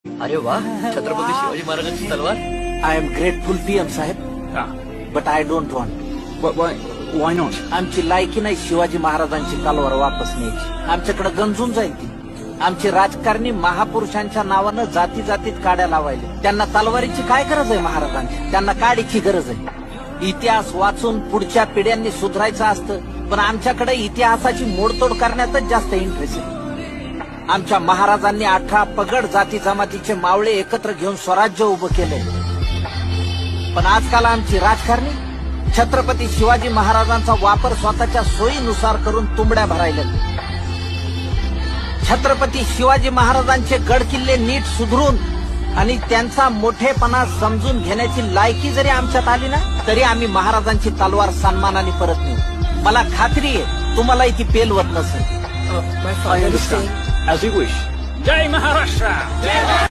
अरे वा, छत्रपती शिवाजी महाराजांची तलवार. I am grateful PM saheb, but I don't want. Why not? आमची लायकी नाही शिवाजी महाराजांची तलवार वापस न्यायची. आमच्याकडे गंजून जाईल ती. आमची राजकारणी महापुरुषांच्या नावानं जाती जातीत काड्या लावायले. त्यांना तलवारीची काय गरज आहे महाराजांची? त्यांना काडीची गरज आहे. इतिहास वाचून पुढच्या पिढ्यांनी सुधारायचं असतं, पण आमच्याकडे इतिहासाची मोडतोड करण्यातच जास्त इंटरेस्ट आहे. आमच्या महाराजांनी 18 पगड जाती जमातीचे मावळे एकत्र घेऊन स्वराज्य उभं केलंय. पण आजकाल आमची राजकारणी छत्रपती शिवाजी महाराजांचा वापर स्वतःच्या सोयीनुसार करून तुंबड्या भरायला. छत्रपती शिवाजी महाराजांचे गड किल्ले नीट सुधरून आणि त्यांचा मोठेपणा समजून घेण्याची लायकी जरी आमच्यात आली ना, तरी आम्ही महाराजांची तलवार सन्मानाने परत नेऊ. मला खात्री आहे तुम्हालाही ती पेलवत नसेल. I understand. As you wish. Jai Maharashtra.